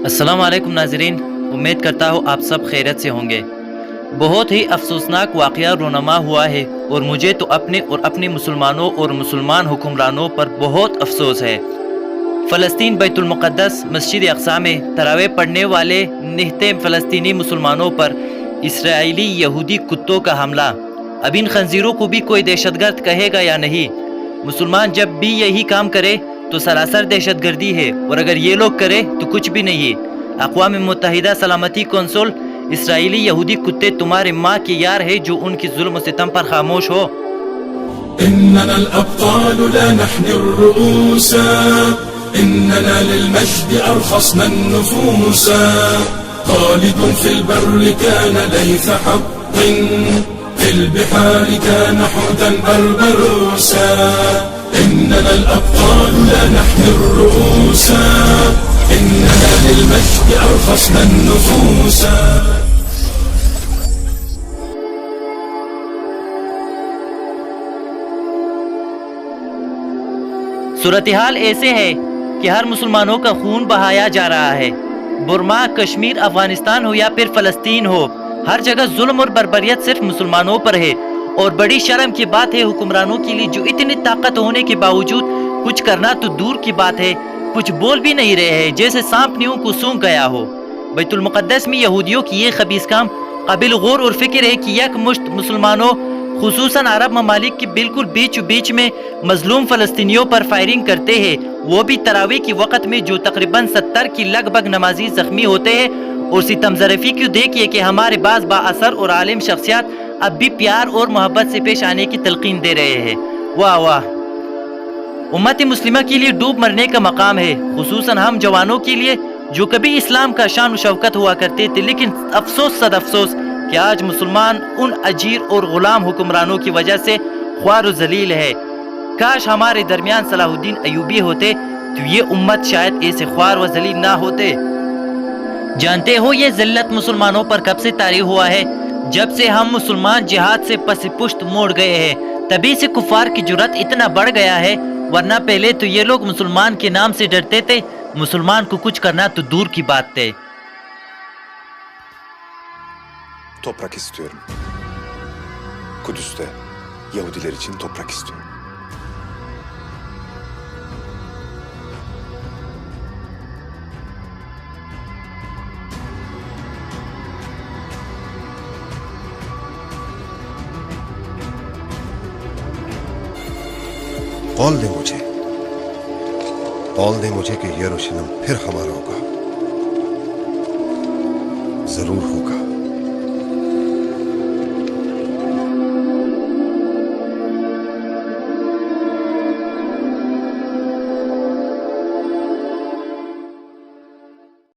السلام علیکم ناظرین، امید کرتا ہوں آپ سب خیریت سے ہوں گے۔ بہت ہی افسوسناک واقعہ رونما ہوا ہے اور مجھے تو اپنے اور اپنے مسلمانوں اور مسلمان حکمرانوں پر بہت افسوس ہے۔ فلسطین بیت المقدس مسجد اقصی میں تراویح پڑھنے والے نہتے فلسطینی مسلمانوں پر اسرائیلی یہودی کتوں کا حملہ۔ اب ان خنزیروں کو بھی کوئی دہشت گرد کہے گا یا نہیں؟ مسلمان جب بھی یہی کام کرے تو سراسر دہشت گردی ہے، اور اگر یہ لوگ کرے تو کچھ بھی نہیں ہے۔ اقوام متحدہ سلامتی کونسل: اسرائیلی یہودی کتے تمہارے ماں کے یار ہے جو ان کی ظلم و ستم پر خاموش ہو۔ إننا الأبطال لا نحني الرؤوس، إننا للمجد أرخصنا النفوس. خالد في البر كان ليث حق، في البحار كان حوتا بربروسا. إننا الأبطال لا نحني الرؤوس، إننا للمجد أرخصنا النفوس. صورتحال ایسے ہے کہ ہر مسلمانوں کا خون بہایا جا رہا ہے۔ برما، کشمیر، افغانستان ہو یا پھر فلسطین ہو، ہر جگہ ظلم اور بربریت صرف مسلمانوں پر ہے۔ اور بڑی شرم کی بات ہے حکمرانوں کے لیے جو اتنی طاقت ہونے کے باوجود کچھ کرنا تو دور کی بات ہے، کچھ بول بھی نہیں رہے ہیں، جیسے سانپ نیوں کو سونگھ گیا ہو۔ بیت المقدس میں یہودیوں کی یہ خبیث کام قابل غور اور فکر ہے کہ یک مشت مسلمانوں، خصوصاً عرب ممالک کے بالکل بیچ میں مظلوم فلسطینیوں پر فائرنگ کرتے ہیں، وہ بھی تراویح کے وقت میں، جو تقریباً 70 کی لگ بھگ نمازی زخمی ہوتے ہیں۔ اور ستم ظرفی کیوں دیکھیے کہ ہمارے بعض با اثر اور عالم شخصیات اب بھی پیار اور محبت سے پیش آنے کی تلقین دے رہے ہیں۔ واہ واہ! امت مسلمہ کے لیے ڈوب مرنے کا مقام ہے، خصوصاً ہم جوانوں کے لیے جو کبھی اسلام کا شان و شوکت ہوا کرتے تھے، لیکن افسوس صد افسوس کہ آج مسلمان ان اجیر اور غلام حکمرانوں کی وجہ سے خوار و ذلیل ہے۔ کاش ہمارے درمیان صلاح الدین ایوبی ہوتے تو یہ امت شاید ایسے خوار و ذلیل نہ ہوتے۔ جانتے ہو یہ ذلت مسلمانوں پر کب سے طاری ہوا ہے؟ جب سے ہم مسلمان جہاد سے پس پشت موڑ گئے ہیں، تبھی سے کفار کی جرات اتنا بڑھ گیا ہے، ورنہ پہلے تو یہ لوگ مسلمان کے نام سے ڈرتے تھے، مسلمان کو کچھ کرنا تو دور کی بات تھے۔ Toprak istiyorum. Kudüs'te Yahudiler için toprak istiyorum. قول دے مجھے کہ یروشلم پھر ہمارا ہوگا، ضرور ہوگا۔